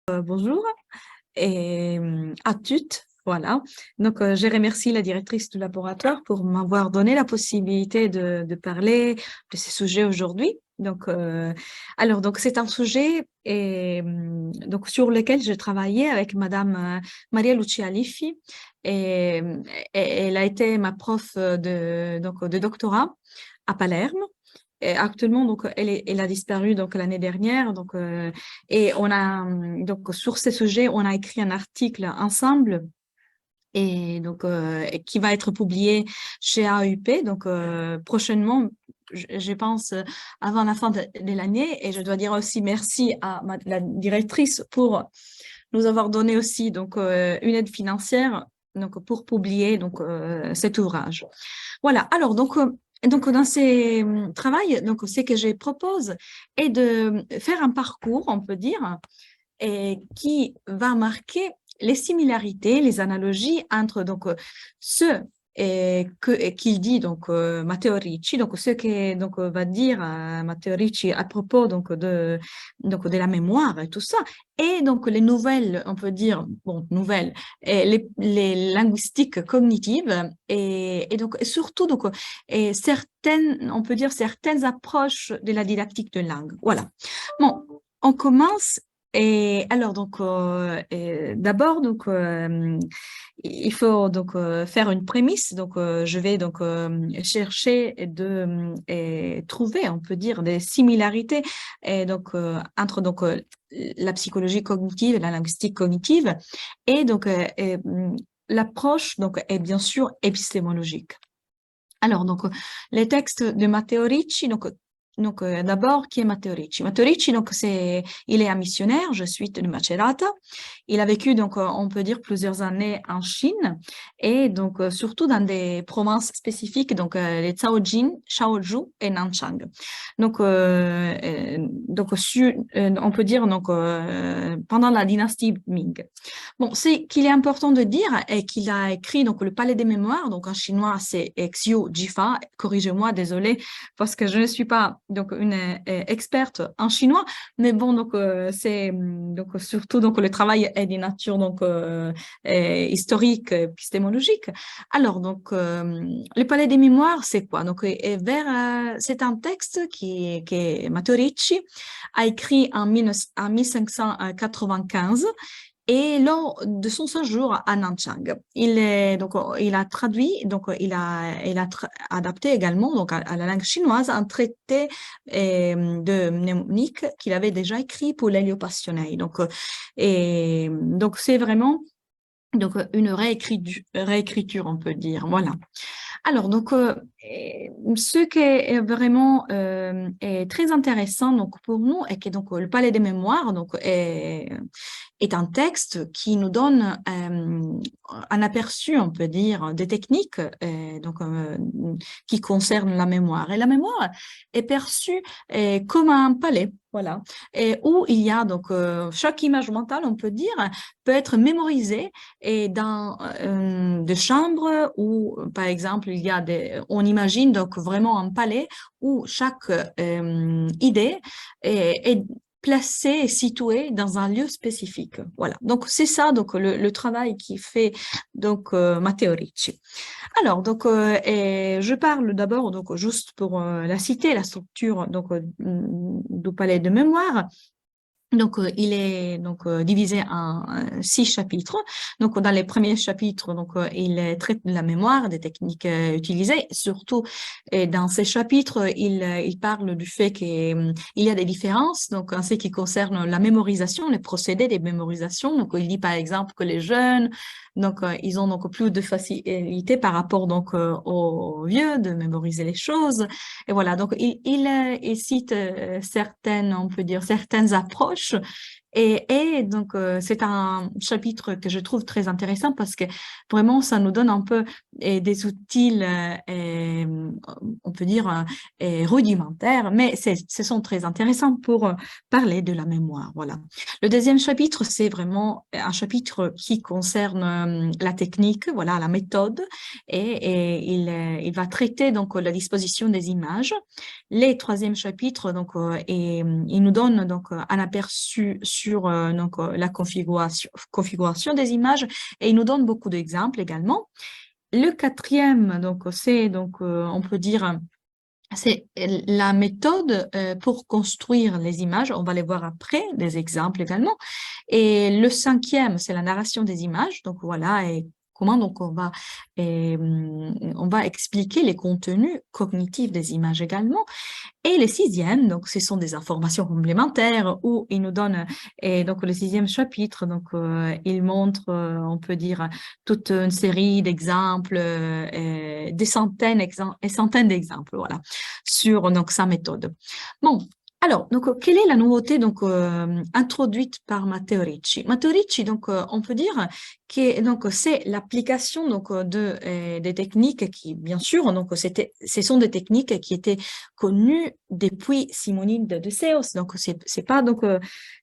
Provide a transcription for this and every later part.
Bonjour et à toutes. Voilà. Donc, je remercie la directrice du laboratoire pour m'avoir donné la possibilité de parler de ces sujets aujourd'hui. Donc, donc c'est un sujet donc sur lequel je travaillais avec Madame Maria Lucia Liffi et, et elle a été ma prof de doctorat à Palerme. Et actuellement, donc, elle a disparu donc l'année dernière. Donc, et on a donc sur ce sujet, on a écrit un article ensemble et donc et qui va être publié chez AEP. Donc prochainement, je pense avant la fin de l'année. Et je dois dire aussi merci à la directrice pour nous avoir donné aussi donc une aide financière donc pour publier donc cet ouvrage. Voilà. Alors donc dans ces travaux, donc ce que je propose est de faire un parcours, on peut dire, et qui va marquer les similarités, les analogies entre donc ce qu'il dit donc Matteo Ricci, donc ce que donc va dire Matteo Ricci à propos donc de la mémoire et tout ça, et donc les nouvelles, on peut dire bon nouvelles, et les linguistiques cognitives et donc et surtout donc et certaines, on peut dire certaines approches de la didactique de langue. Voilà. Bon, on commence et alors donc d'abord donc il faut donc faire une prémisse. Donc je vais donc chercher et trouver, on peut dire, des similarités et donc entre donc la psychologie cognitive et la linguistique cognitive et donc l'approche donc est bien sûr épistémologique. Alors, donc, les textes de Matteo Ricci, donc d'abord, qui est Matteo Ricci? Matteo Ricci, donc, il est un missionnaire, jésuite de Macerata. Il a vécu, donc, on peut dire, plusieurs années en Chine et donc, surtout dans des provinces spécifiques, donc, les Zhaojin, Shaozhou et Nanchang. On peut dire, donc, pendant la dynastie Ming. Bon, c'est qu'il est important de dire est qu'il a écrit donc le Palais des Mémoires, donc en chinois c'est Xiu Jifa. Corrigez-moi, désolé parce que je ne suis pas donc une experte en chinois, mais bon donc c'est donc surtout donc le travail est de nature donc historique, épistémologique. Alors donc le Palais des Mémoires c'est quoi? Donc c'est un texte qui Matteo Ricci a écrit en 1595 et lors de son séjour à Nanchang, il a traduit, donc adapté également donc à la langue chinoise un traité de mnémonique qu'il avait déjà écrit pour l'Helio Passionné. Et donc c'est vraiment donc une réécriture, on peut dire. Voilà. Alors, donc, ce qui est vraiment est très intéressant donc, pour nous est que donc, le Palais des Mémoires donc, est un texte qui nous donne un aperçu, on peut dire, des techniques qui concernent la mémoire. Et la mémoire est perçue comme un palais. Voilà. Et où il y a donc chaque image mentale, on peut dire, peut être mémorisée et dans des chambres où, par exemple, on imagine donc vraiment un palais où chaque idée est placée et située dans un lieu spécifique. Voilà. Donc c'est ça donc le travail qui fait donc Matteo Ricci. Alors donc et je parle d'abord donc juste pour la citer la structure donc du palais de mémoire. Donc, il est donc divisé en 6 chapitres. Donc, dans les premiers chapitres, donc il traite de la mémoire, des techniques utilisées. Surtout, dans ces chapitres, il parle du fait qu'il y a des différences. Donc, en ce qui concerne la mémorisation, les procédés de mémorisation. Donc, il dit par exemple que les jeunes, donc ils ont donc plus de facilité par rapport donc aux vieux de mémoriser les choses. Et voilà. Donc, il cite certaines, on peut dire certaines approches et donc, c'est un chapitre que je trouve très intéressant parce que vraiment, ça nous donne un peu des outils, on peut dire, rudimentaires, mais ce sont très intéressants pour parler de la mémoire. Voilà. Le deuxième chapitre, c'est vraiment un chapitre qui concerne la technique, voilà, la méthode, et il va traiter donc la disposition des images. Les troisième chapitre, donc, il nous donne donc un aperçu sur donc, la configuration des images et il nous donne beaucoup d'exemples également. Le quatrième, donc, c'est, donc, on peut dire, c'est la méthode pour construire les images. On va les voir après, des exemples également. Et le cinquième, c'est la narration des images. Donc voilà, et comment donc on va expliquer les contenus cognitifs des images également. Et le sixième, donc ce sont des informations complémentaires où il nous donne, et donc le sixième chapitre, donc il montre, on peut dire, toute une série d'exemples, des centaines et centaines d'exemples, voilà, sur donc sa méthode. Bon. Alors, donc, quelle est la nouveauté donc introduite par Matteo Ricci? Matteo Ricci, donc, on peut dire que donc c'est l'application donc des techniques qui, bien sûr, donc ce sont des techniques qui étaient connues depuis Simonide de Seuss, donc c'est pas donc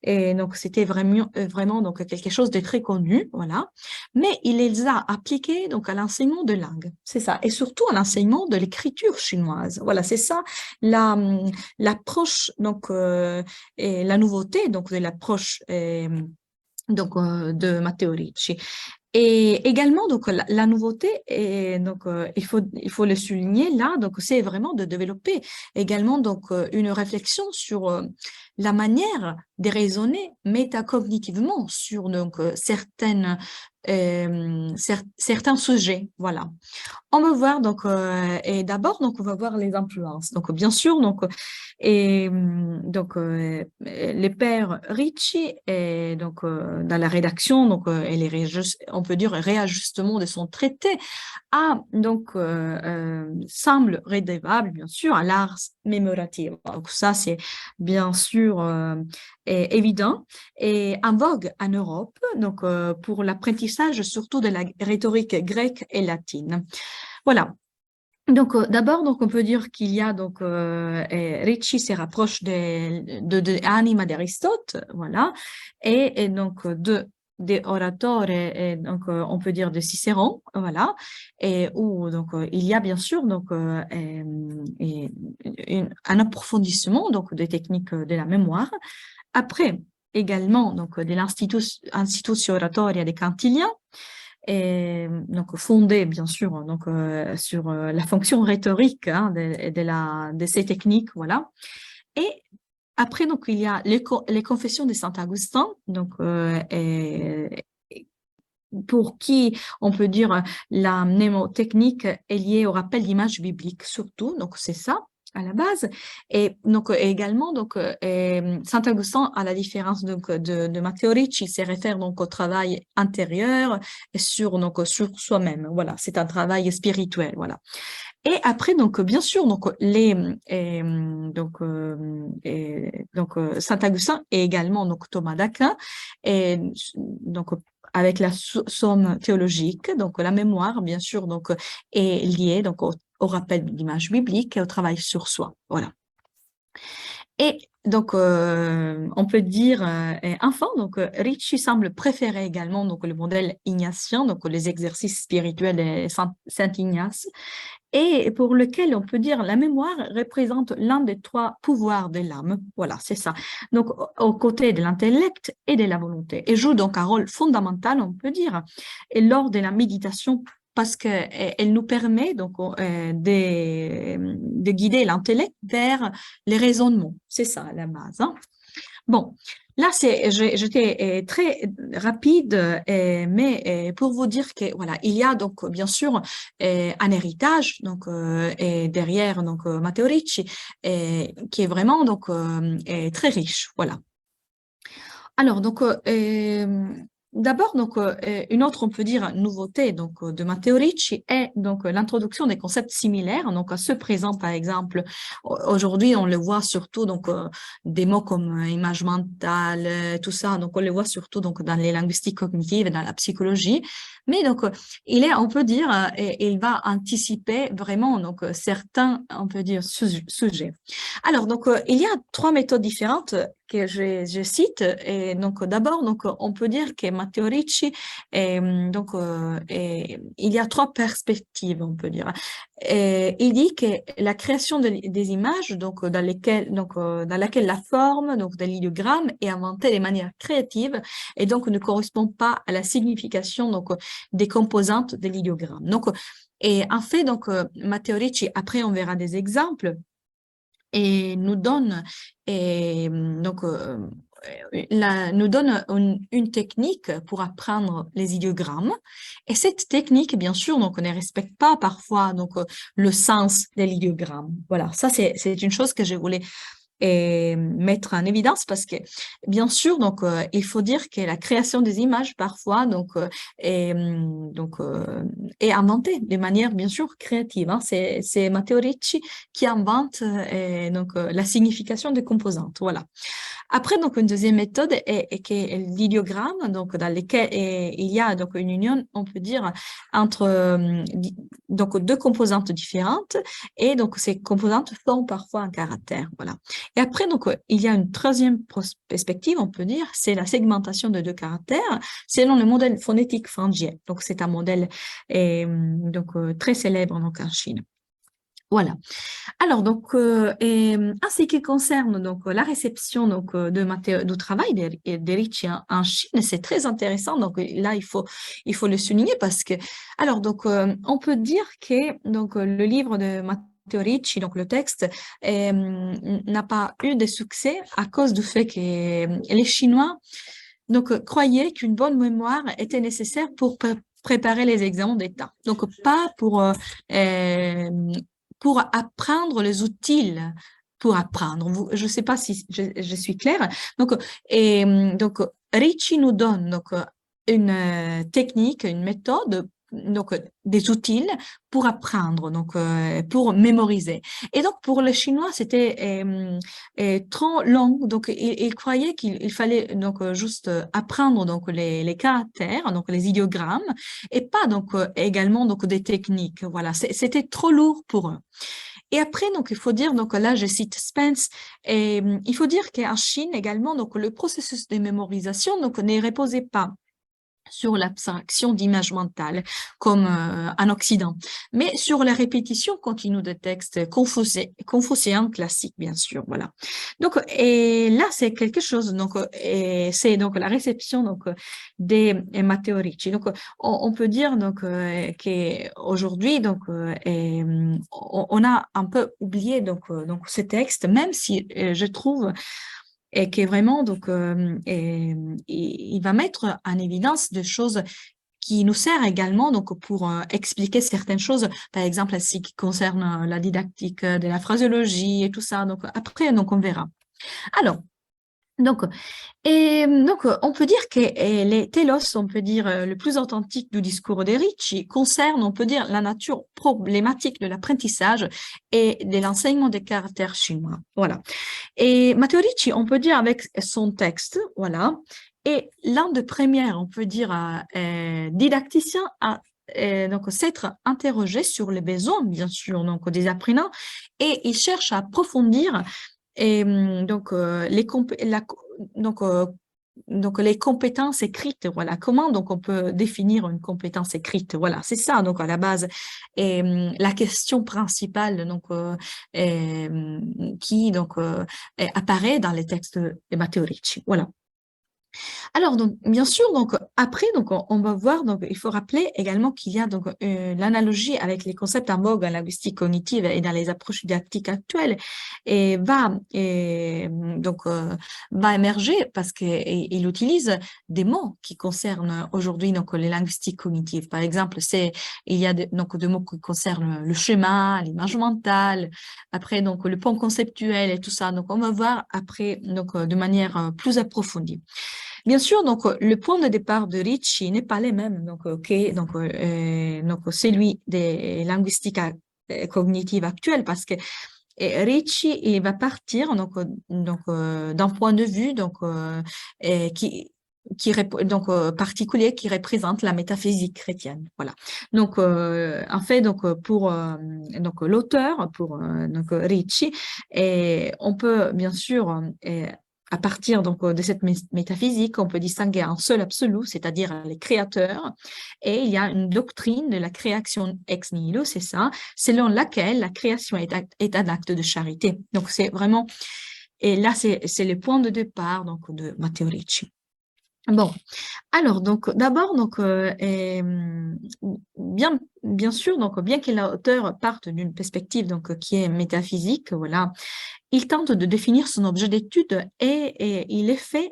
et donc c'était vraiment donc quelque chose de très connu, voilà. Mais il les a appliquées donc à l'enseignement de langue, c'est ça, et surtout à l'enseignement de l'écriture chinoise. Voilà, c'est ça la l'approche donc et la nouveauté donc de l'approche donc de Matteo Ricci. Et également, donc, la nouveauté, et donc, il faut le souligner là, donc, c'est vraiment de développer également, donc, une réflexion sur la manière de raisonner métacognitivement sur, donc, certains sujets, voilà. On va voir donc et d'abord donc on va voir les influences. Donc bien sûr donc donc les pères Ricci et donc dans la rédaction donc et on peut dire réajustement de son traité donc semble rédévable bien sûr à l'art mémoratif. Donc ça c'est bien sûr évident et en vogue en Europe donc pour l'apprentissage surtout de la rhétorique grecque et latine. Voilà. Donc, d'abord, donc, on peut dire qu'il y a donc Ricci se rapproche de Anima d'Aristote, voilà, et donc de Oratore, et donc on peut dire de Cicéron, voilà, et où donc il y a bien sûr donc un approfondissement donc des techniques de la mémoire. Après, également donc de l'Institutio Oratoria des Cantiliens et donc fondé bien sûr donc sur la fonction rhétorique hein, de ces techniques, voilà. Et après donc il y a les confessions de Saint Augustin, donc pour qui on peut dire la mnémotechnique est liée au rappel d'images bibliques surtout, donc c'est ça à la base. Et donc également donc Saint Augustin, à la différence donc de Matteo Ricci, il se réfère donc au travail intérieur et sur soi-même. Voilà, c'est un travail spirituel. Voilà. Et après, donc, bien sûr, donc, Saint Augustin et également donc, Thomas d'Aquin, et donc, avec la somme théologique, donc la mémoire, bien sûr, donc, est liée donc, au rappel d'image biblique et au travail sur soi. Voilà. Et donc, on peut dire, enfin, donc, Ricci semble préférer également donc, le modèle ignatien, donc les exercices spirituels de Saint Ignace, et pour lequel on peut dire la mémoire représente l'un des trois pouvoirs de l'âme. Voilà, c'est ça. Donc, aux côtés de l'intellect et de la volonté. Et joue donc un rôle fondamental, on peut dire, et lors de la méditation parce qu'elle nous permet donc de guider l'intellect vers les raisonnements. C'est ça la base. Hein. Bon, là, j'étais très rapide, mais pour vous dire que voilà, il y a donc bien sûr un héritage donc et derrière donc Matteo Ricci qui est vraiment donc très riche. Voilà. Alors, donc, d'abord, donc, une autre, on peut dire, nouveauté donc, de Matteo Ricci est donc l'introduction des concepts similaires, donc à ceux présents, par exemple, aujourd'hui, on le voit surtout, donc, des mots comme image mentale, tout ça, donc, on le voit surtout donc, dans les linguistiques cognitives et dans la psychologie, mais donc, on peut dire, et il va anticiper vraiment donc, certains, on peut dire, sujets. Alors, donc, il y a trois méthodes différentes que je cite, et donc d'abord, donc on peut dire que Matteo Ricci, il y a trois perspectives, on peut dire. Et il dit que la création des images, dans laquelle la forme, donc de l'idéogramme, est inventée de manière créative et donc ne correspond pas à la signification des composantes de l'idéogramme. Et en fait, Matteo Ricci, après on verra des exemples, et nous donne, et, donc, nous donne une technique pour apprendre les idéogrammes. Et cette technique, bien sûr, donc, on ne respecte pas parfois le sens de l'idéogramme. Voilà, ça c'est une chose que je voulais mettre en évidence parce que bien sûr il faut dire que la création des images parfois est inventée de manière bien sûr créative, hein. C'est Matteo Ricci qui invente la signification des composantes, voilà. Après, une deuxième méthode est que l'idéogramme, dans lequel il y a une union, on peut dire, entre deux composantes différentes, et donc ces composantes forment parfois un caractère, voilà. Et après, il y a une troisième perspective, on peut dire, c'est la segmentation de deux caractères selon le modèle phonétique Fangien. Donc, c'est un modèle très célèbre en Chine. Voilà. Alors, en ce qui concerne la réception du travail de Ricci en Chine, c'est très intéressant. Donc là, il faut le souligner parce que, alors, on peut dire que le livre de Matteo Ricci, donc le texte, n'a pas eu de succès à cause du fait que les Chinois croyaient qu'une bonne mémoire était nécessaire pour préparer les examens d'État. Donc, pas pour apprendre les outils pour apprendre. Je ne sais pas si je suis claire. Ricci nous donne une technique, une méthode, des outils pour apprendre, pour mémoriser. Et donc, pour les Chinois, c'était trop long. Donc, ils croyaient qu'il fallait juste apprendre les caractères, les idéogrammes, et pas également des techniques. Voilà, c'était trop lourd pour eux. Et après, il faut dire, là, je cite Spence, et il faut dire qu'en Chine également, le processus de mémorisation ne reposait pas sur l'abstraction d'images mentales, comme en Occident, mais sur la répétition continue de textes confucéens classiques, bien sûr, voilà. Et là, c'est quelque chose, et c'est la réception des Matteo Ricci. On peut dire qu'aujourd'hui, on a un peu oublié ces textes, même si je trouve et qui est vraiment il va mettre en évidence des choses qui nous servent également pour expliquer certaines choses, par exemple ce qui concerne la didactique de la phraséologie et tout ça. Après on verra. Alors on peut dire que les télos, on peut dire, le plus authentique du discours de Ricci concerne, on peut dire, la nature problématique de l'apprentissage et de l'enseignement des caractères chinois. Voilà. Et Matteo Ricci, on peut dire avec son texte, voilà, et l'un des premiers, on peut dire, didacticiens à s'être interrogé sur les besoins, bien sûr, des apprenants, et il cherche à approfondir et les compétences écrites, voilà. Comment on peut définir une compétence écrite? Voilà, c'est ça à la base. Et la question principale qui apparaît dans les textes de Matteo Ricci. Voilà. Alors, bien sûr, après, on va voir, il faut rappeler également qu'il y a l'analogie avec les concepts en vogue en linguistique cognitive et dans les approches didactiques actuelles et va émerger parce qu'il utilise des mots qui concernent aujourd'hui les linguistiques cognitives. Par exemple, il y a des mots qui concernent le schéma, l'image mentale, après le pont conceptuel et tout ça. Donc, on va voir après de manière plus approfondie. Bien sûr, le point de départ de Ricci n'est pas le même que celui des linguistiques cognitives actuelles parce que Ricci il va partir d'un point de vue particulier qui représente la métaphysique chrétienne. Voilà. En fait, pour l'auteur, pour Ricci, on peut bien sûr à partir donc de cette métaphysique, on peut distinguer un seul absolu, c'est-à-dire les créateurs, et il y a une doctrine de la création ex nihilo, c'est ça, selon laquelle la création est un acte de charité. Donc c'est vraiment, et là c'est le point de départ donc de Matteo Ricci. Bon, alors donc d'abord donc bien sûr donc bien que l'auteur parte d'une perspective donc qui est métaphysique, voilà, il tente de définir son objet d'étude et il est fait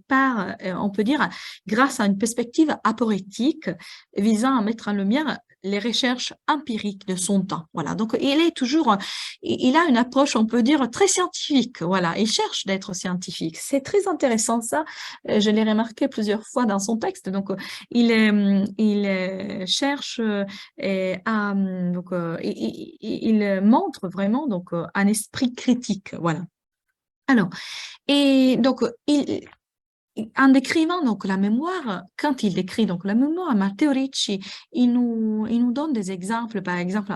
par, on peut dire, grâce à une perspective aporétique visant à mettre en lumière les recherches empiriques de son temps. Voilà, donc il est toujours, il a une approche, on peut dire, très scientifique. Voilà, il cherche d'être scientifique. C'est très intéressant ça. Je l'ai remarqué plusieurs fois dans son texte. Donc il cherche à, donc il montre vraiment donc un esprit critique. Voilà. Alors, et donc, en décrivant donc la mémoire, quand il décrit donc la mémoire, Matteo Ricci, il nous donne des exemples, par exemple,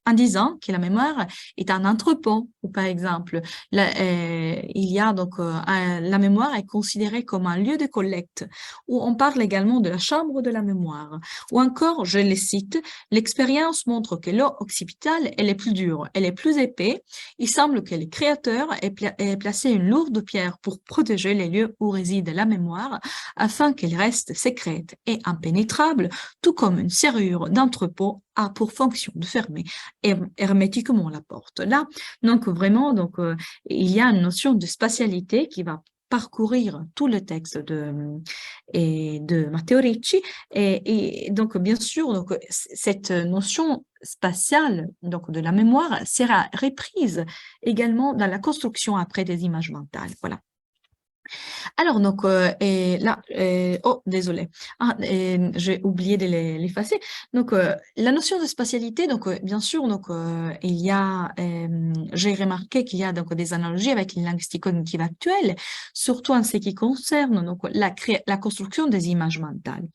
en disant que la mémoire est un entrepôt, ou par exemple, il y a donc la mémoire est considérée comme un lieu de collecte, où on parle également de la chambre de la mémoire, ou encore, je les cite, l'expérience montre que l'eau occipitale, elle est plus dure, elle est plus épais, il semble que le créateur ait placé une lourde pierre pour protéger les lieux où réside la mémoire, afin qu'elle reste secrète et impénétrable, tout comme une serrure d'entrepôt a pour fonction de fermer hermétiquement la porte. Là, donc vraiment, donc il y a une notion de spatialité qui va parcourir tout le texte de Matteo Ricci et donc bien sûr donc cette notion spatiale donc de la mémoire sera reprise également dans la construction après des images mentales. Voilà. Alors, donc, et là, oh, désolé, j'ai oublié de l'effacer. Donc, la notion de spatialité, donc, bien sûr, donc, il y a, j'ai remarqué qu'il y a donc des analogies avec les linguistiques cognitives actuelles, surtout en ce qui concerne donc la construction des images mentales.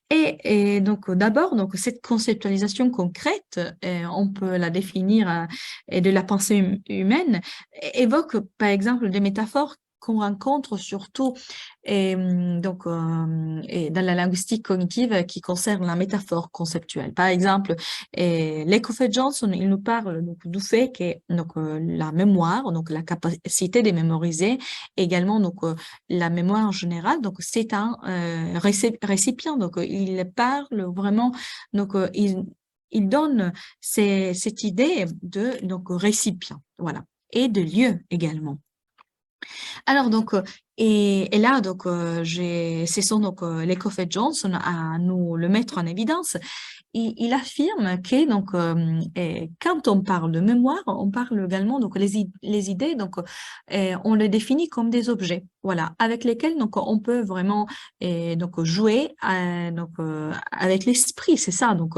Et donc, d'abord, donc, cette conceptualisation concrète, on peut la définir et de la pensée humaine, évoque, par exemple, des métaphores qu'on rencontre surtout donc, et dans la linguistique cognitive qui concerne la métaphore conceptuelle. Par exemple, Lecoq Johnson, il nous parle donc, du fait que donc, la mémoire, donc la capacité de mémoriser, également donc, la mémoire en général, donc c'est un récipient. Donc, il parle vraiment, donc, il donne cette idée de donc, récipient, voilà, et de lieu également. Alors donc, et là donc, ce sont donc Lecoq et Johnson à nous le mettre en évidence. Il affirme que donc, et quand on parle de mémoire, on parle également donc les idées donc, on les définit comme des objets, voilà, avec lesquels donc on peut vraiment donc jouer donc avec l'esprit, c'est ça. Donc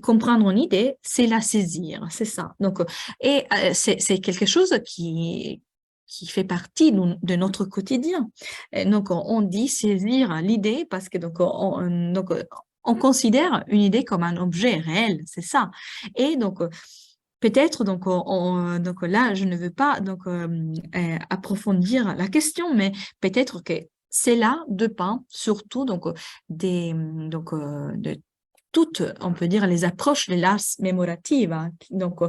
comprendre une idée, c'est la saisir, c'est ça. Donc et c'est quelque chose qui fait partie de notre quotidien. Et donc, on dit saisir l'idée parce que donc, on considère une idée comme un objet réel, c'est ça. Et donc, peut-être, donc, donc là, je ne veux pas donc, approfondir la question, mais peut-être que c'est là dépend surtout donc, donc, de toutes, on peut dire, les approches de l'art mémorative, hein, donc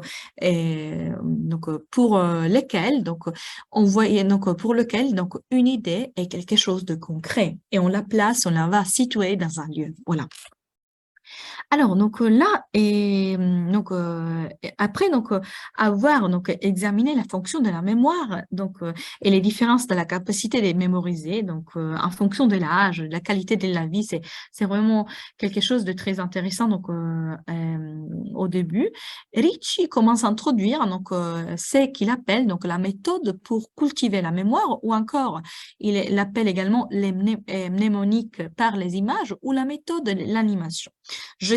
pour lesquelles, donc, on voit, donc, pour lequel, donc, une idée est quelque chose de concret et on la place, on la va situer dans un lieu. Voilà. Alors, donc là, donc, après donc, avoir donc, examiné la fonction de la mémoire donc, et les différences de la capacité de mémoriser, donc en fonction de l'âge, de la qualité de la vie, c'est vraiment quelque chose de très intéressant donc, au début. Ricci commence à introduire donc, ce qu'il appelle donc, la méthode pour cultiver la mémoire ou encore, il l'appelle également les mnémoniques par les images ou la méthode de l'animation. Je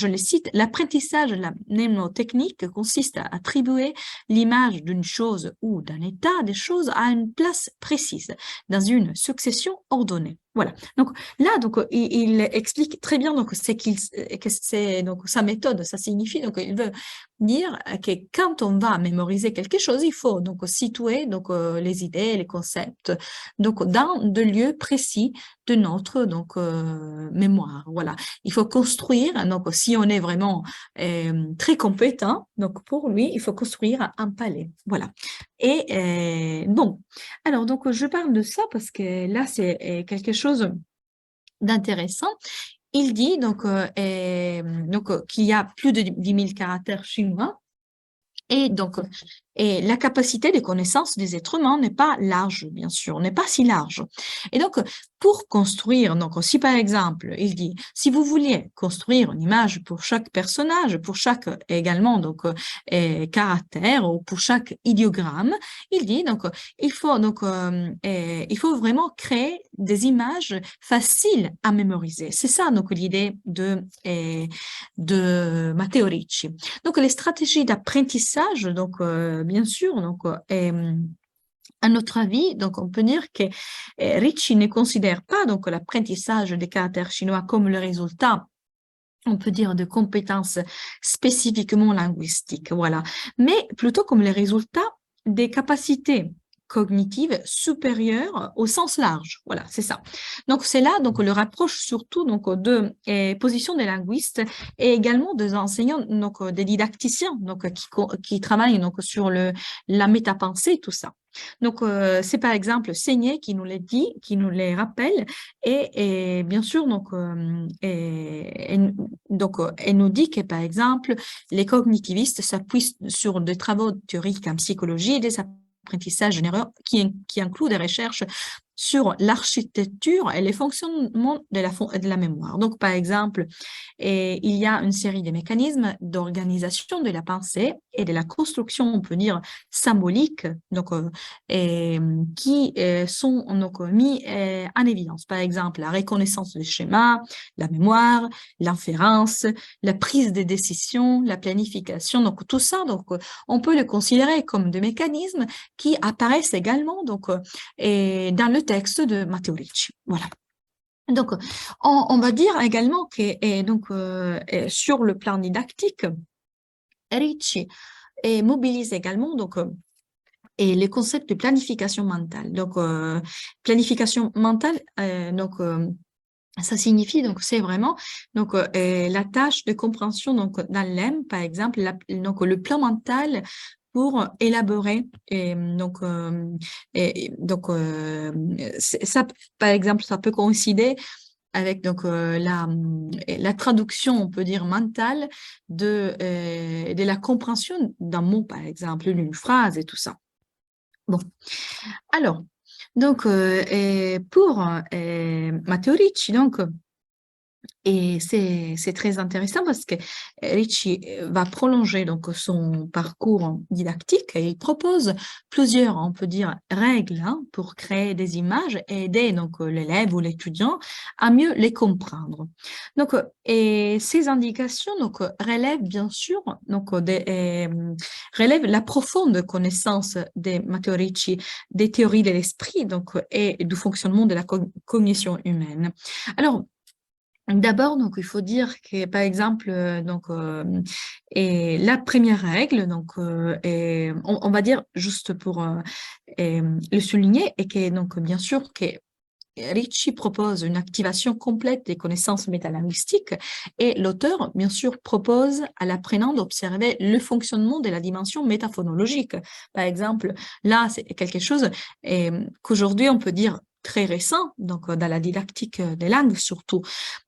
le cite, l'apprentissage de la mnémotechnique consiste à attribuer l'image d'une chose ou d'un état des choses à une place précise, dans une succession ordonnée. Voilà. Donc là, donc il explique très bien donc que c'est donc sa méthode. Ça signifie donc il veut dire que quand on va mémoriser quelque chose, il faut donc situer donc les idées, les concepts donc dans des lieux précis de notre donc mémoire. Voilà. Il faut construire. Donc si on est vraiment très compétent, donc pour lui, il faut construire un palais. Voilà. Et bon. Alors, donc, je parle de ça parce que là, c'est quelque chose d'intéressant. Il dit donc qu'il y a plus de 10 000 caractères chinois et donc, et la capacité de connaissance des êtres humains n'est pas large, bien sûr, n'est pas si large. Et donc, pour construire, donc, si par exemple, il dit, si vous vouliez construire une image pour chaque personnage, pour chaque également, donc, caractère ou pour chaque idéogramme, il dit, donc, il faut vraiment créer des images faciles à mémoriser. C'est ça, donc, l'idée de Matteo Ricci. Donc, les stratégies d'apprentissage, donc, bien sûr, donc, à notre avis, donc on peut dire que Ricci ne considère pas donc l'apprentissage des caractères chinois comme le résultat, on peut dire, de compétences spécifiquement linguistiques, voilà, mais plutôt comme le résultat des capacités cognitives supérieures au sens large. Voilà, c'est ça. Donc, c'est là donc le rapproche surtout donc de position des linguistes et également des enseignants, donc des didacticiens, donc qui travaillent donc sur la métapensée, tout ça. Donc, c'est par exemple Seigné qui nous les dit, qui nous les rappelle, et bien sûr, donc, elle nous dit que, par exemple, les cognitivistes s'appuient sur des travaux théoriques en psychologie et des apprentissages généraux qui incluent des recherches sur l'architecture et les fonctionnements de la mémoire. Donc, par exemple, il y a une série de mécanismes d'organisation de la pensée et de la construction, on peut dire, symbolique, donc, qui sont donc, mis en évidence. Par exemple, la reconnaissance des schémas, la mémoire, l'inférence, la prise de décision, la planification. Donc, tout ça, donc, on peut le considérer comme des mécanismes qui apparaissent également donc, dans le texte de Matteo Ricci. Voilà. Donc, on va dire également que sur le plan didactique, Ricci mobilise également donc, et les concepts de planification mentale. Donc, planification mentale, ça signifie donc c'est vraiment donc la tâche de compréhension donc dans l'EM par exemple donc le plan mental pour élaborer ça par exemple ça peut coïncider avec donc la traduction on peut dire mentale de la compréhension d'un mot par exemple d'une phrase et tout ça. Bon, alors donc et pour Matteo Ricci donc et c'est très intéressant parce que Ricci va prolonger donc son parcours didactique et il propose plusieurs, on peut dire, règles pour créer des images et aider donc l'élève ou l'étudiant à mieux les comprendre. Donc, et ces indications donc relèvent bien sûr donc relèvent la profonde connaissance de Matteo Ricci des théories de l'esprit donc et du fonctionnement de la cognition humaine. Alors d'abord, donc, il faut dire que, par exemple, et la première règle, donc, on va dire juste pour le souligner, et que, donc, bien sûr, que Ricci propose une activation complète des connaissances métalinguistiques et l'auteur, bien sûr, propose à l'apprenant d'observer le fonctionnement de la dimension métaphonologique. Par exemple, là, c'est quelque chose qu'aujourd'hui, on peut dire très récent, donc dans la didactique des langues surtout.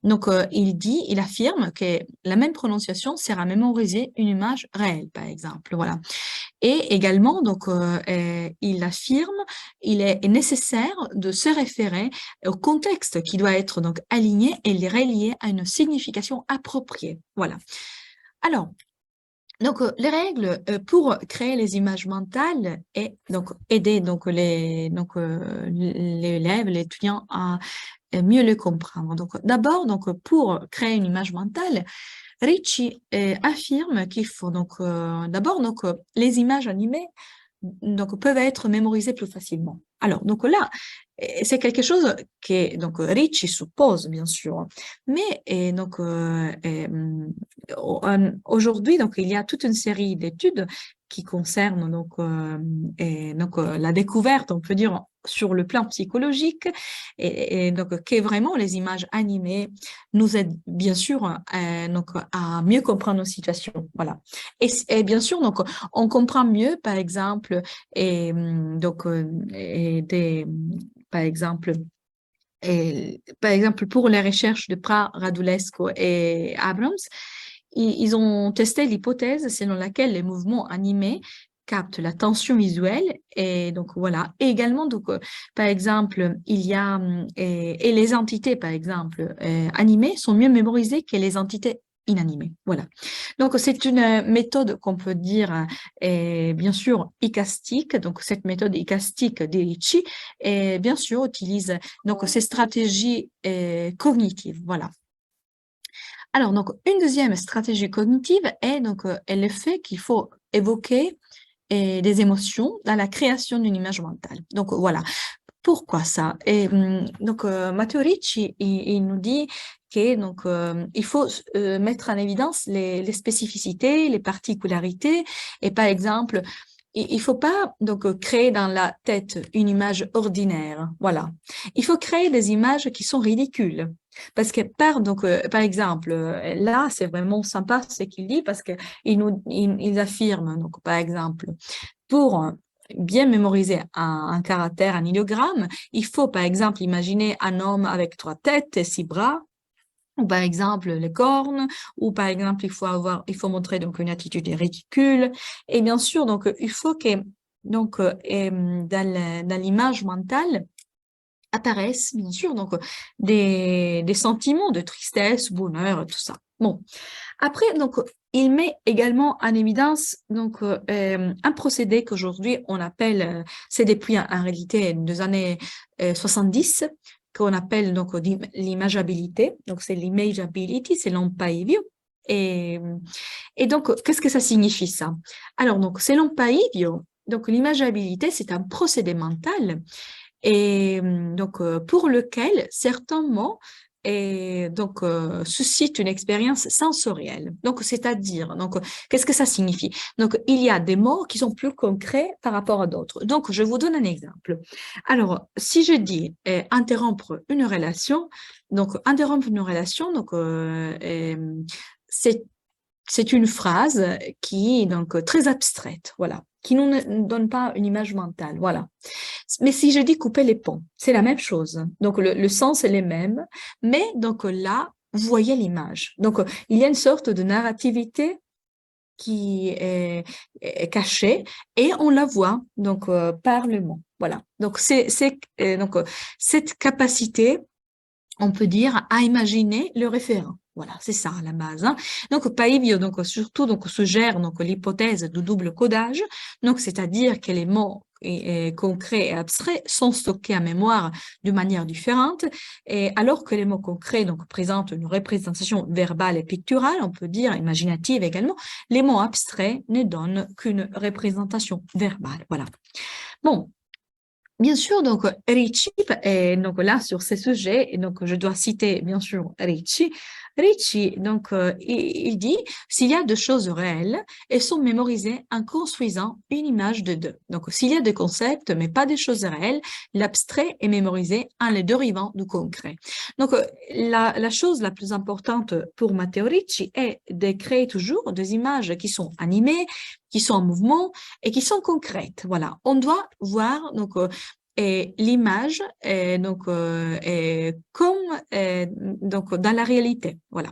Donc, il affirme que la même prononciation sert à mémoriser une image réelle, par exemple. Voilà. Et également, donc, il affirme, il est nécessaire de se référer au contexte qui doit être donc aligné et les relier à une signification appropriée. Voilà. Alors, donc, les règles pour créer les images mentales et donc aider donc l'élève, l'étudiant à mieux le comprendre. Donc, d'abord, donc pour créer une image mentale, Ricci affirme qu'il faut d'abord les images animées donc peuvent être mémorisées plus facilement. Alors, donc là, c'est quelque chose que donc Ricci suppose, bien sûr, mais aujourd'hui, donc il y a toute une série d'études qui concernent la découverte, on peut dire, sur le plan psychologique, et donc que vraiment les images animées nous aident bien sûr à mieux comprendre nos situations, voilà. Et bien sûr, donc on comprend mieux, par exemple, par exemple, par exemple, pour les recherches de Prat, Radulescu et Abrams, ils ont testé l'hypothèse selon laquelle les mouvements animés captent la tension visuelle et donc voilà. Et également, donc, par exemple, il y a et les entités, par exemple, animées sont mieux mémorisées que les entités inanimées. Voilà. Donc, c'est une méthode qu'on peut dire, bien sûr, icastique. Donc, cette méthode icastique d'Erici, bien sûr, utilise donc ces stratégies cognitives. Voilà. Alors, donc, une deuxième stratégie cognitive est le fait qu'il faut évoquer des émotions dans la création d'une image mentale. Donc, voilà. Pourquoi ça? Matteo Ricci, il nous dit que il faut mettre en évidence les spécificités, les particularités, et par exemple, il faut pas créer dans la tête une image ordinaire, voilà. Il faut créer des images qui sont ridicules, parce que par exemple, là c'est vraiment sympa ce qu'il dit parce que il affirme donc par exemple pour bien mémoriser un caractère, un idéogramme, il faut par exemple imaginer un homme avec 3 têtes et 6 bras, ou par exemple les cornes, ou par exemple il faut montrer donc une attitude ridicule. Et bien sûr, donc il faut que dans l'image mentale apparaissent bien sûr donc des sentiments de tristesse, bonheur, tout ça. Bon, après, donc, il met également en évidence un procédé qu'aujourd'hui on appelle, c'est depuis en réalité des années 70, qu'on appelle donc l'imageabilité. Donc, c'est l'imageability, c'est l'empaivio. Et, et donc, qu'est-ce que ça signifie ça? Alors, donc, c'est l'empaivio. Donc, l'imageabilité, c'est un procédé mental et pour lequel certains mots suscitent une expérience sensorielle. Donc, c'est-à-dire, qu'est-ce que ça signifie? Donc, il y a des mots qui sont plus concrets par rapport à d'autres. Donc, je vous donne un exemple. Alors, si je dis interrompre une relation, c'est c'est une phrase qui est donc très abstraite, voilà, qui ne donne pas une image mentale, voilà. Mais si je dis couper les ponts, c'est la même chose. Donc le sens est le même, mais donc là, vous voyez l'image. Donc il y a une sorte de narrativité qui est cachée et on la voit par le mot. Voilà. Donc cette capacité, on peut dire, à imaginer le référent. Voilà, c'est ça à la base. Hein. Donc, Paivio, surtout, suggère l'hypothèse du double codage. Donc, c'est-à-dire que les mots concrets et abstraits sont stockés en mémoire d'une manière différente, et alors que les mots concrets présentent une représentation verbale et picturale, on peut dire imaginative également, les mots abstraits ne donnent qu'une représentation verbale. Voilà. Bon, bien sûr, donc Ricci, et donc là sur ces sujets, et donc je dois citer bien sûr Ricci. Ricci, il dit s'il y a deux choses réelles, elles sont mémorisées en construisant une image de deux. Donc s'il y a des concepts mais pas des choses réelles, l'abstrait est mémorisé en les dérivant du concret. Donc la chose la plus importante pour Matteo Ricci est de créer toujours des images qui sont animées, qui sont en mouvement et qui sont concrètes. Voilà, on doit voir et l'image est comme dans la réalité. Voilà.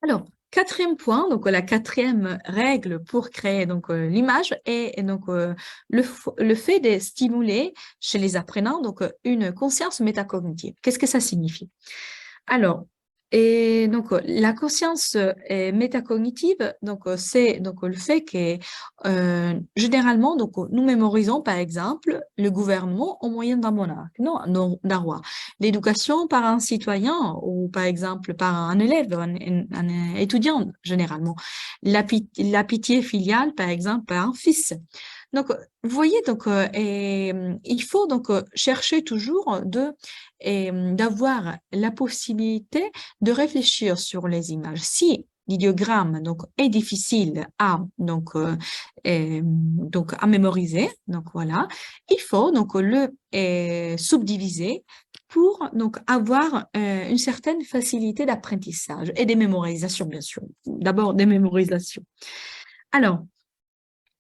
Alors, quatrième point, donc la quatrième règle pour créer l'image est le fait de stimuler chez les apprenants une conscience métacognitive. Qu'est-ce que ça signifie? Alors, la conscience métacognitive, c'est le fait que généralement, nous mémorisons par exemple le gouvernement au moyen d'un monarque, non, d'un roi. L'éducation par un citoyen ou par exemple par un élève, un étudiant généralement. La pitié filiale par exemple par un fils. Donc, vous voyez, donc, il faut donc chercher toujours d'avoir la possibilité de réfléchir sur les images. Si l'idéogramme donc est difficile à donc à mémoriser, donc voilà, il faut donc le subdiviser pour donc avoir une certaine facilité d'apprentissage et de mémorisation, bien sûr. D'abord des mémorisations. Alors,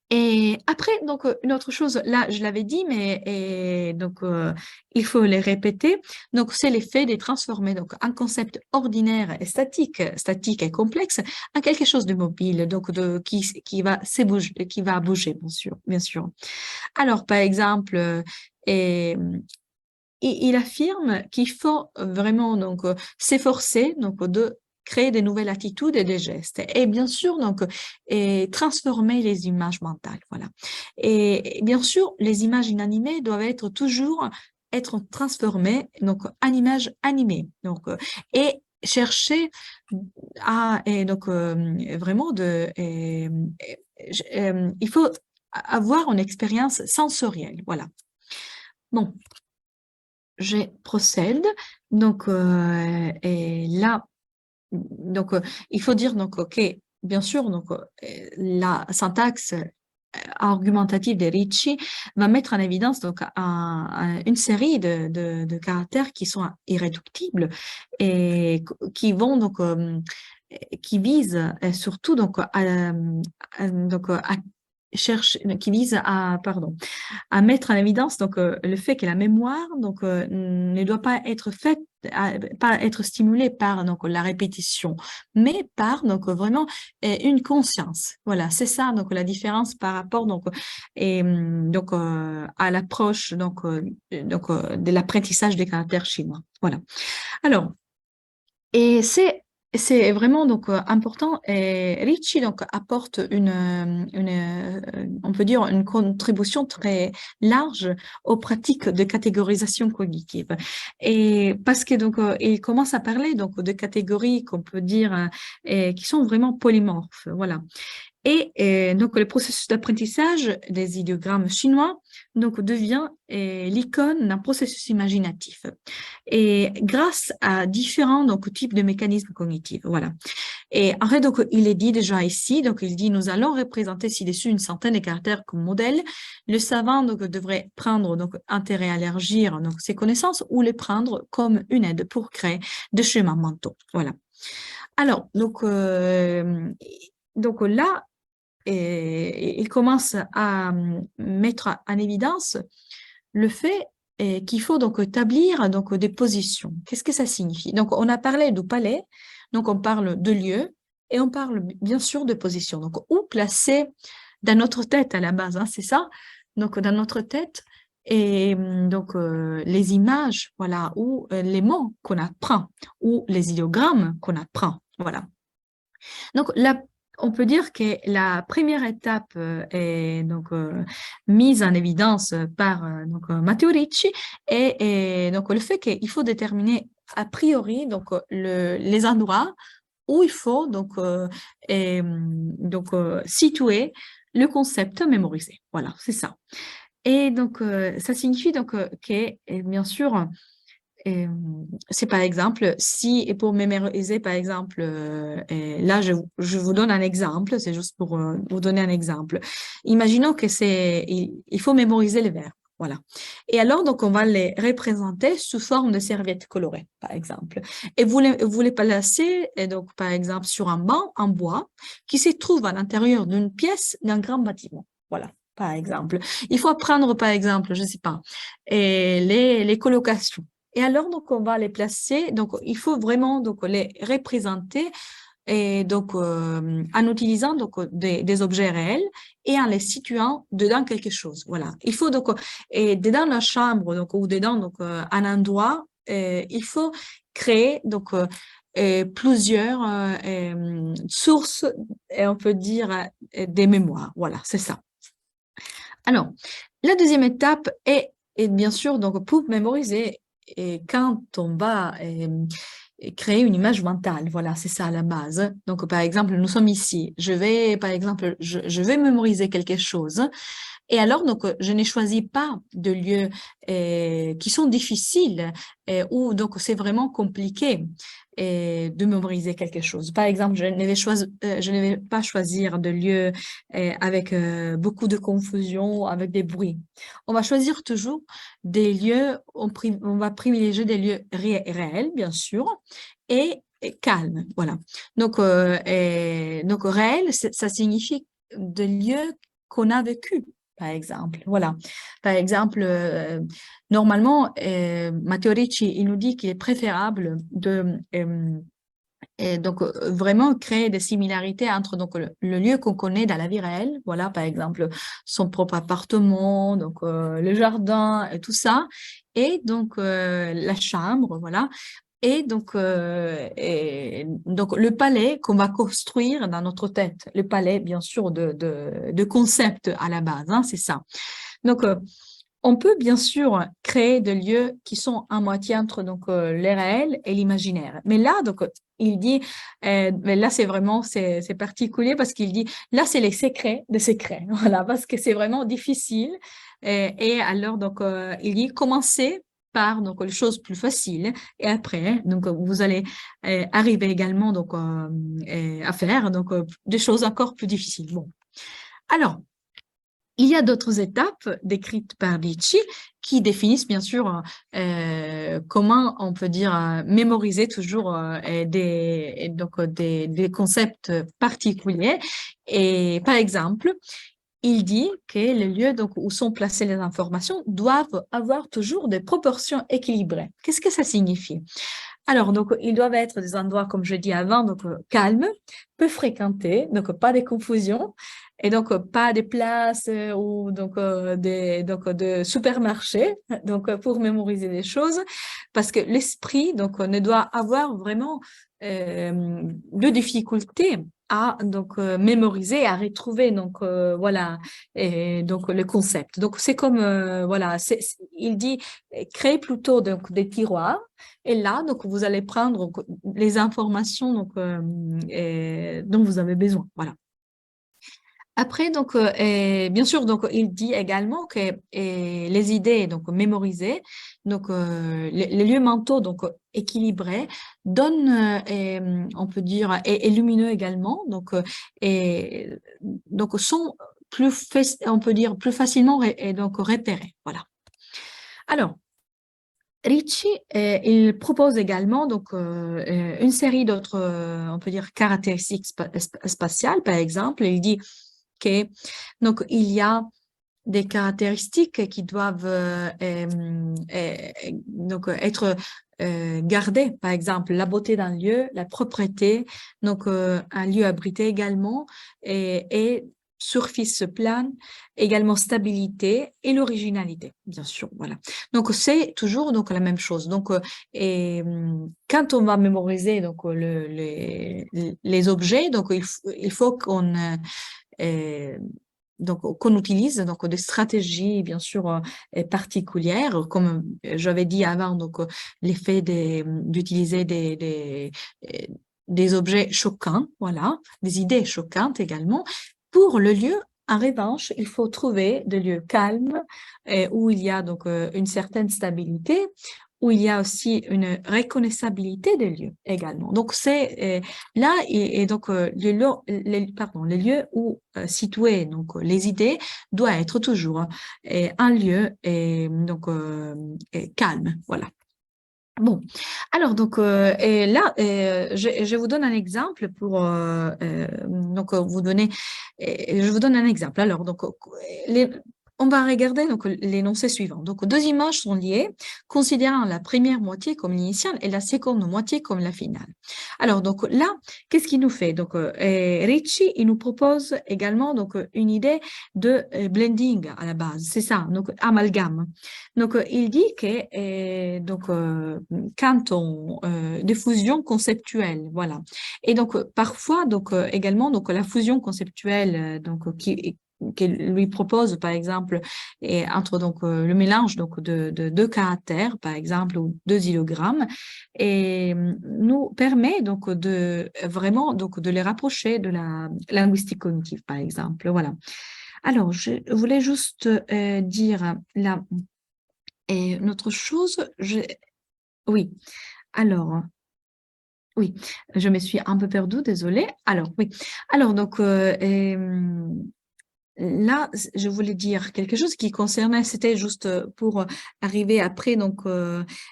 et après, donc, une autre chose, là, je l'avais dit, mais donc, il faut les répéter. Donc, c'est l'effet de transformer donc, un concept ordinaire et statique et complexe, en quelque chose de mobile, donc qui va qui va bouger, bien sûr, bien sûr. Alors, par exemple, et, il affirme qu'il faut vraiment donc s'efforcer donc de créer des nouvelles attitudes et des gestes et bien sûr donc et transformer les images mentales, voilà. Et bien sûr les images inanimées doivent être toujours être transformées donc en images animées donc et chercher à et donc vraiment il faut avoir une expérience sensorielle, voilà. Bon, je procède. Donc, et là, donc, il faut dire, donc, OK, bien sûr, donc, la syntaxe argumentative de Ricci va mettre en évidence donc, une série de caractères qui sont irréductibles et qui vont donc, qui visent surtout donc, à chercher, qui visent à, pardon, à mettre en évidence donc le fait que la mémoire donc ne doit pas être faite pas être stimulée par donc la répétition mais par donc vraiment une conscience, voilà, c'est ça donc la différence par rapport donc donc à l'approche de l'apprentissage des caractères chinois, voilà. Alors et c'est vraiment donc important. Et Ricci donc apporte on peut dire une contribution très large aux pratiques de catégorisation cognitive. Et parce que donc il commence à parler donc de catégories qu'on peut dire qui sont vraiment polymorphes. Voilà. Et donc, le processus d'apprentissage des idéogrammes chinois donc, devient l'icône d'un processus imaginatif. Et grâce à différents donc, types de mécanismes cognitifs. Voilà. Et en fait, donc, il est dit déjà ici, donc il dit, nous allons représenter ci-dessus une centaine de caractères comme modèle. Le savant donc, devrait prendre donc, intérêt à élargir donc, ses connaissances ou les prendre comme une aide pour créer des schémas mentaux. Voilà. Alors, donc là, et il commence à mettre en évidence le fait qu'il faut donc établir donc des positions. Qu'est-ce que ça signifie? Donc, on a parlé du palais, donc on parle de lieu et on parle bien sûr de position. Donc, où placer dans notre tête à la base, hein, c'est ça? Donc, dans notre tête et donc les images, voilà, ou les mots qu'on apprend, ou les idéogrammes qu'on apprend, voilà. Donc, on peut dire que la première étape est donc mise en évidence par donc Matteo Ricci et donc le fait qu'il faut déterminer a priori donc les endroits où il faut donc situer le concept mémorisé. Voilà, c'est ça. Et donc ça signifie donc que bien sûr et, c'est par exemple, si, et pour mémoriser, par exemple, et là, je vous donne un exemple, c'est juste pour vous donner un exemple. Imaginons que il faut mémoriser les verbes. Voilà. Et alors, donc, on va les représenter sous forme de serviettes colorées, par exemple. Et vous les placez, et donc, par exemple, sur un banc en bois qui se trouve à l'intérieur d'une pièce d'un grand bâtiment. Voilà, par exemple. Il faut apprendre, par exemple, je ne sais pas, et les colocations. Et alors, donc, on va les placer. Donc, il faut vraiment donc, les représenter et donc, en utilisant donc, des objets réels et en les situant dedans quelque chose. Voilà. Il faut donc, et dedans la chambre donc, ou dedans donc, un endroit, il faut créer donc, plusieurs sources, et on peut dire, des mémoires. Voilà, c'est ça. Alors, la deuxième étape est bien sûr donc, pour mémoriser et quand on va créer une image mentale, voilà, c'est ça à la base. Donc, par exemple, nous sommes ici. Je vais, par exemple, je vais mémoriser quelque chose. Et alors, donc, je n'ai choisi pas de lieux qui sont difficiles où donc c'est vraiment compliqué de mémoriser quelque chose. Par exemple, je ne vais pas choisir de lieux avec beaucoup de confusion, avec des bruits. On va choisir toujours des lieux, on va privilégier des lieux réels, bien sûr, et calmes. Voilà. Donc réel, ça signifie de lieux qu'on a vécu, par exemple. Voilà. Par exemple, normalement, Matteo Ricci, il nous dit qu'il est préférable de vraiment créer des similarités entre donc le lieu qu'on connaît dans la vie réelle, voilà, par exemple son propre appartement, donc le jardin et tout ça, et donc la chambre, voilà, et donc le palais qu'on va construire dans notre tête, le palais bien sûr de concept à la base, hein, c'est ça. Donc on peut bien sûr créer des lieux qui sont à moitié entre donc les réels et l'imaginaire. Mais là, donc il dit, mais là c'est particulier parce qu'il dit là c'est les secrets des secrets, voilà, parce que c'est vraiment difficile. Et alors donc il dit commencez par donc les choses plus faciles et après donc vous allez arriver également donc à faire donc des choses encore plus difficiles. Bon, alors. Il y a d'autres étapes décrites par Ricci qui définissent bien sûr comment on peut dire mémoriser toujours des concepts particuliers. Et par exemple, il dit que les lieux donc, où sont placées les informations doivent avoir toujours des proportions équilibrées. Qu'est-ce que ça signifie? Alors, donc, ils doivent être des endroits, comme je dis avant, donc calmes, peu fréquentés, donc pas de confusion, et donc pas des places ou donc de supermarchés, donc pour mémoriser des choses, parce que l'esprit donc ne doit avoir vraiment de difficultés à donc mémoriser, à retrouver donc voilà et donc le concept. Donc c'est comme voilà, il dit créer plutôt donc des tiroirs et là donc vous allez prendre les informations donc dont vous avez besoin. Voilà. Après, donc, bien sûr, donc, il dit également que les idées donc mémorisées, donc les lieux mentaux donc équilibrés, donnent, on peut dire, et lumineux également, et donc sont on peut dire plus facilement et donc repérés. Voilà. Alors. Ricci, il propose également donc une série d'autres, on peut dire caractéristiques spatiales. Par exemple, il dit que donc il y a des caractéristiques qui doivent donc être gardées. Par exemple, la beauté d'un lieu, la propreté, donc un lieu abrité également et surface plane, également stabilité et l'originalité, bien sûr, voilà. Donc c'est toujours donc la même chose. Donc quand on va mémoriser donc les objets, donc il faut qu'on donc qu'on utilise donc des stratégies bien sûr particulières comme j'avais dit avant donc l'effet d'utiliser des objets choquants, voilà, des idées choquantes également. Pour le lieu, en revanche, il faut trouver des lieux calmes où il y a donc une certaine stabilité, où il y a aussi une reconnaissabilité des lieux également. Donc c'est là et donc les lieux où situer donc les idées doit être toujours un lieu donc calme, voilà. Bon, alors donc et là je vous donne un exemple pour donc vous donner je vous donne un exemple. Alors donc les, on va regarder donc l'énoncé suivant. Donc deux images sont liées, considérant la première moitié comme l'initiale et la seconde moitié comme la finale. Alors donc là, qu'est-ce qu'il nous fait? Donc Ricci il nous propose également donc une idée de blending à la base, c'est ça, donc amalgame. Donc, il dit que quand on des fusions conceptuelles, voilà. Et donc parfois donc également donc la fusion conceptuelle qui lui propose par exemple entre donc le mélange donc de deux caractères par exemple ou deux idéogrammes et nous permet donc de vraiment donc de les rapprocher de la linguistique cognitive par exemple, voilà. Alors, je voulais juste dire là, et une autre chose, oui, alors, oui, je me suis un peu perdue, désolée. Alors, oui, alors, donc, là, je voulais dire quelque chose qui concernait, c'était juste pour arriver après donc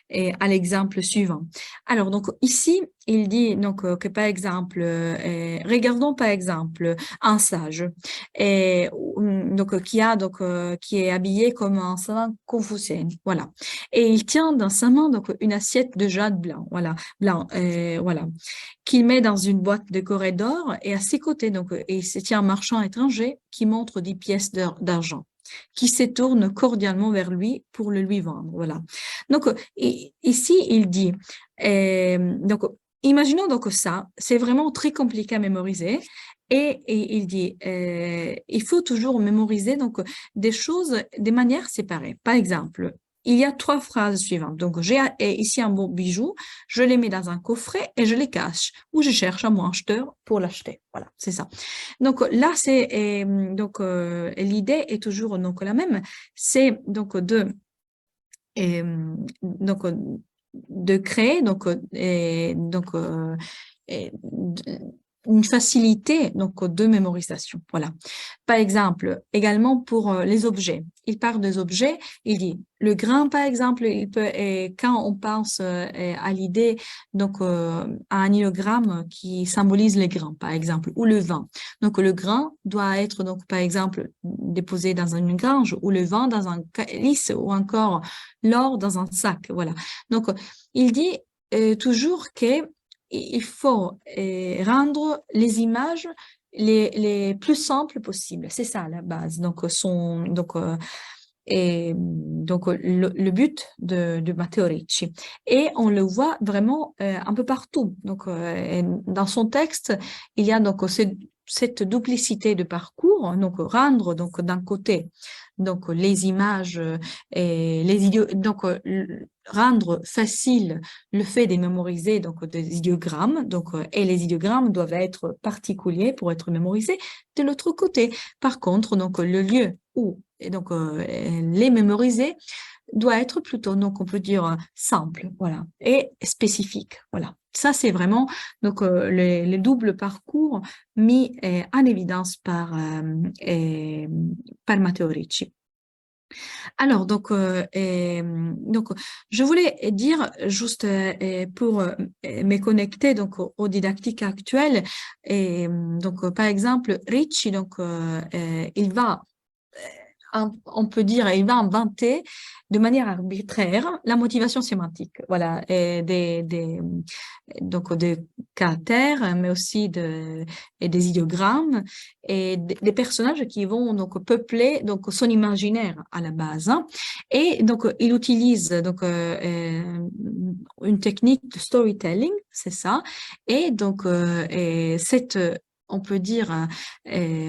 et à l'exemple suivant. Alors donc ici, il dit donc que par exemple, regardons par exemple un sage donc qui a donc qui est habillé comme un savant confucéen, voilà. Et il tient dans sa main donc une assiette de jade blanc, voilà, blanc, voilà qu'il met dans une boîte décorée d'or et à ses côtés, donc, et il se tient un marchand étranger qui montre 10 pièces d'argent, qui se tourne cordialement vers lui pour le lui vendre. Voilà. Donc, ici, il dit, donc, imaginons donc ça, c'est vraiment très compliqué à mémoriser. Et il dit, il faut toujours mémoriser donc des choses, des manières séparées. Par exemple, il y a trois phrases suivantes. Donc, j'ai ici un beau bijou, je les mets dans un coffret et je les cache ou je cherche un bon acheteur pour l'acheter. Voilà, c'est ça. Donc là, c'est donc l'idée est toujours donc la même, c'est donc donc de créer et une facilité donc de mémorisation. Voilà. Par exemple, également pour les objets. Il parle des objets, il dit le grain, par exemple, il peut, et quand on pense à l'idée, donc à un iogramme qui symbolise les grains, par exemple, ou le vin. Donc le grain doit être, donc, par exemple, déposé dans une grange, ou le vin dans un calice, ou encore l'or dans un sac. Voilà. Donc, il dit toujours que il faut rendre les images les plus simples possibles. C'est ça la base. Donc, le but de Matteo Ricci. Et on le voit vraiment un peu partout. Donc, dans son texte, il y a donc cette duplicité de parcours, donc rendre donc d'un côté donc les images et les idiots, donc rendre facile le fait de mémoriser donc des idéogrammes, donc et les idéogrammes doivent être particuliers pour être mémorisés. De l'autre côté, par contre, donc le lieu où et donc les mémoriser doit être plutôt, donc on peut dire simple, voilà, et spécifique, voilà. Ça, c'est vraiment donc les doubles parcours mis en évidence par Matteo Ricci. Alors, donc, je voulais dire juste pour me connecter donc aux didactiques actuelles. Et donc, par exemple, Ricci, donc, il va on peut dire, il va inventer de manière arbitraire la motivation sémantique, voilà, et donc des caractères, mais aussi et des idéogrammes et des personnages qui vont donc peupler donc son imaginaire à la base. Hein. Et donc il utilise donc une technique de storytelling, c'est ça, et donc et cette on peut dire,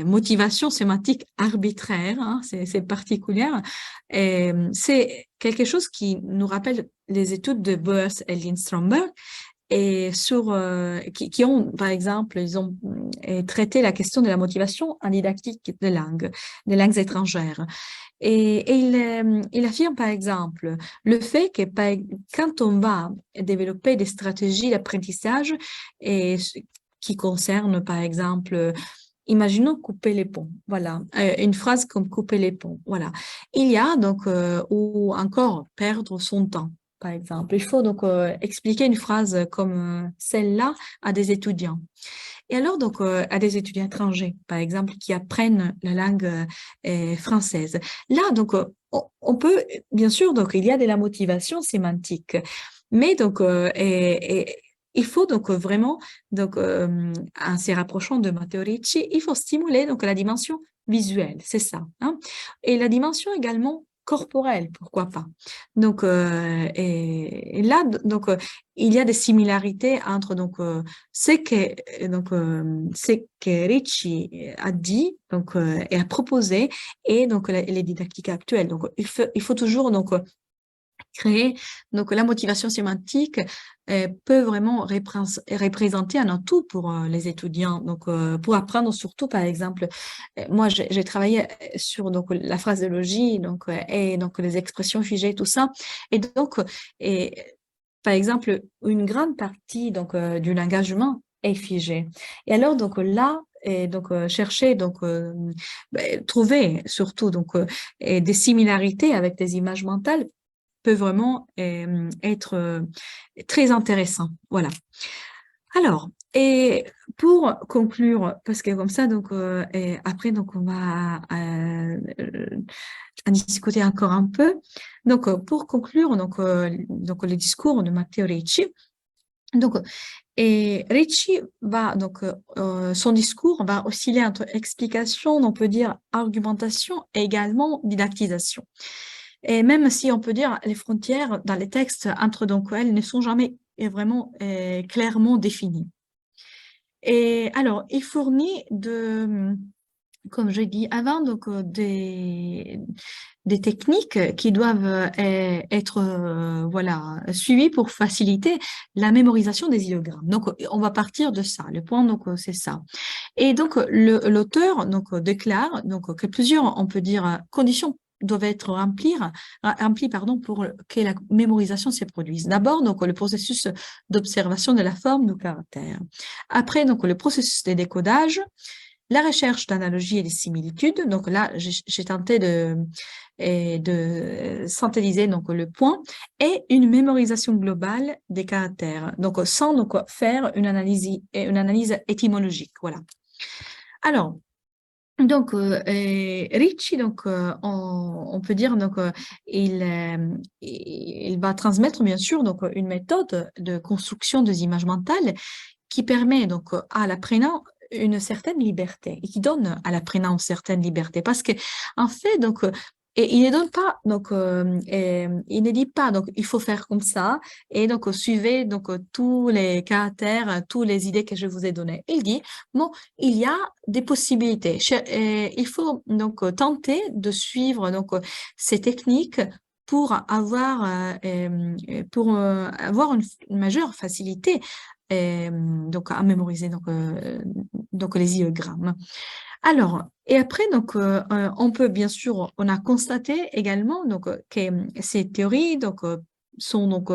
motivation sémantique arbitraire, hein, c'est particulière. C'est quelque chose qui nous rappelle les études de Boers et Lindströmberg et qui ont, par exemple, ils ont traité la question de la motivation en didactique des langues étrangères. Et il affirme, par exemple, le fait que quand on va développer des stratégies d'apprentissage et qui concernent, par exemple, imaginons couper les ponts, voilà, une phrase comme couper les ponts, voilà. Il y a donc, ou encore perdre son temps, par exemple. Il faut donc expliquer une phrase comme celle-là à des étudiants. Et alors, donc, à des étudiants étrangers, par exemple, qui apprennent la langue française. Là, donc, on peut, bien sûr, donc, il y a de la motivation sémantique, mais donc, il faut donc vraiment, donc, en se rapprochant de Matteo Ricci, il faut stimuler donc la dimension visuelle, c'est ça. Hein, et la dimension également corporelle, pourquoi pas. Donc, et là, donc, il y a des similarités entre donc ce que Ricci a dit donc et a proposé et donc les didactiques actuelles. Donc il faut toujours donc créer. Donc, la motivation sémantique peut vraiment représenter un atout pour les étudiants. Donc, pour apprendre surtout, par exemple, moi, j'ai travaillé sur donc la phraséologie, donc et donc les expressions figées, tout ça. Et donc, et, par exemple, une grande partie donc du langage humain est figée. Et alors, donc là, et donc chercher donc trouver surtout donc et des similarités avec des images mentales peut vraiment être très intéressant. Voilà. Alors, et pour conclure, parce que comme ça, donc, et après, donc, on va en discuter encore un peu. Donc, pour conclure, donc le discours de Matteo Ricci, donc, et Ricci va, donc, son discours va osciller entre explication, on peut dire argumentation et également didactisation. Et même si on peut dire les frontières dans les textes entre donc elles ne sont jamais vraiment clairement définies. Et alors, il fournit comme je dis avant, donc des techniques qui doivent être voilà suivies pour faciliter la mémorisation des idéogrammes. Donc, on va partir de ça. Le point, donc, c'est ça. Et donc, l'auteur donc déclare donc que plusieurs, on peut dire, conditions doivent être remplies pardon, pour que la mémorisation se produise. D'abord, donc, le processus d'observation de la forme du caractère. Après, donc, le processus de décodage, la recherche d'analogies et de similitudes. Donc là, j'ai tenté de synthétiser donc le point et une mémorisation globale des caractères. Donc sans donc faire une analyse étymologique. Voilà. Alors. Donc, Ricci, donc, on peut dire, donc, il va transmettre, bien sûr, donc, une méthode de construction des images mentales qui permet donc à l'apprenant une certaine liberté et qui donne à l'apprenant une certaine liberté parce que en fait donc et il ne donne pas donc il ne dit pas donc il faut faire comme ça et donc suivez donc tous les caractères toutes les idées que je vous ai données. Il dit bon il y a des possibilités. Il faut donc tenter de suivre donc ces techniques pour avoir une majeure facilité donc à mémoriser donc les idéogrammes. Alors, et après, donc, on peut bien sûr, on a constaté également donc, que ces théories donc, sont donc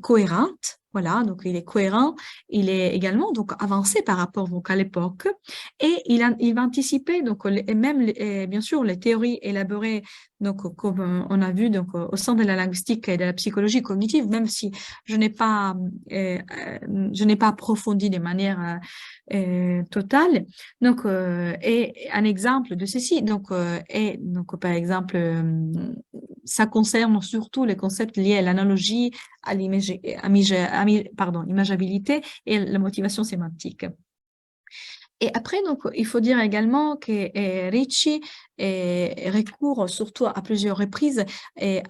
cohérentes. Voilà, donc il est cohérent, il est également donc avancé par rapport donc à l'époque et il va anticiper donc et même bien sûr les théories élaborées donc comme on a vu donc au sein de la linguistique et de la psychologie cognitive, même si je n'ai pas je n'ai pas approfondi de manière totale. Donc, et un exemple de ceci, donc, est, donc, par exemple, ça concerne surtout les concepts liés à l'analogie, à l'imageabilité et la motivation sémantique. Et après, donc, il faut dire également que Ricci recourt surtout à plusieurs reprises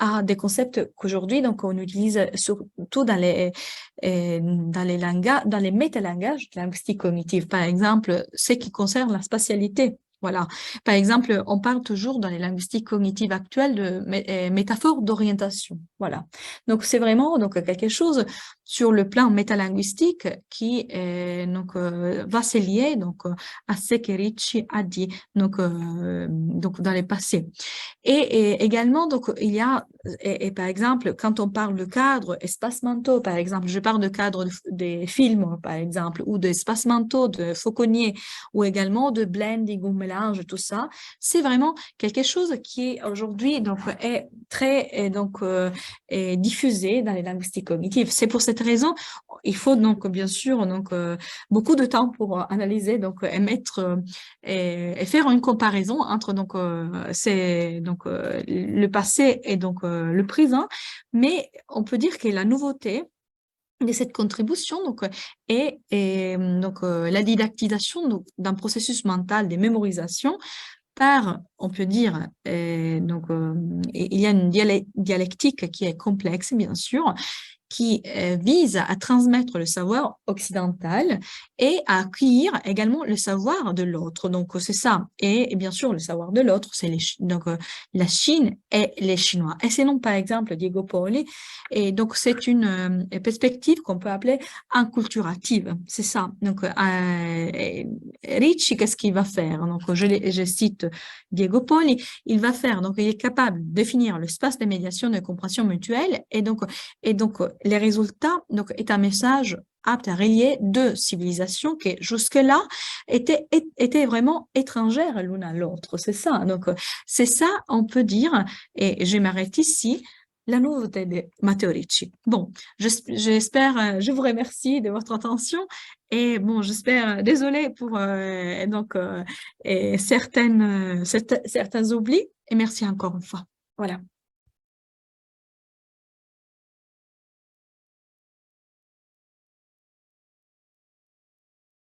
à des concepts qu'aujourd'hui, donc, on utilise surtout dans les métalangages de linguistique cognitive. Par exemple, ce qui concerne la spatialité. Voilà. Par exemple, on parle toujours dans les linguistiques cognitives actuelles de métaphores d'orientation. Voilà. Donc, c'est vraiment donc quelque chose sur le plan métalinguistique qui donc va se lier donc à ce que Ricci a dit donc dans les passés. Et également donc il y a par exemple quand on parle de cadres espaces-mentaux par exemple, je parle de cadres des films par exemple ou d'espaces mentaux de Fauconnier ou également de blending ou mélange tout ça, c'est vraiment quelque chose qui aujourd'hui donc est très est diffusé dans les linguistiques cognitives. C'est pour cette raison, il faut donc bien sûr donc beaucoup de temps pour analyser donc émettre et faire une comparaison entre donc le passé et donc le présent, mais on peut dire que la nouveauté de cette contribution donc est donc la didactisation d'un processus mental de mémorisation par, on peut dire, il y a une dialectique qui est complexe, bien sûr, qui vise à transmettre le savoir occidental et à accueillir également le savoir de l'autre. Donc, c'est ça. Et bien sûr, le savoir de l'autre, c'est la Chine et les Chinois. Et c'est non, par exemple, Diego Paoli. Et donc, c'est une perspective qu'on peut appeler inculturative. C'est ça. Donc, Ricci, qu'est-ce qu'il va faire? Donc, je cite Diego Paoli. Il va faire, donc, il est capable de définir l'espace de médiation et de compréhension mutuelle et donc, les résultats donc, est un message apte à relier deux civilisations qui jusque-là étaient vraiment étrangères l'une à l'autre. C'est ça. Donc, c'est ça, on peut dire, et je m'arrête ici, la nouveauté de Matteo Ricci. Bon, j'espère, je vous remercie de votre attention et bon, j'espère, désolé pour et certains oublis et merci encore une fois. Voilà.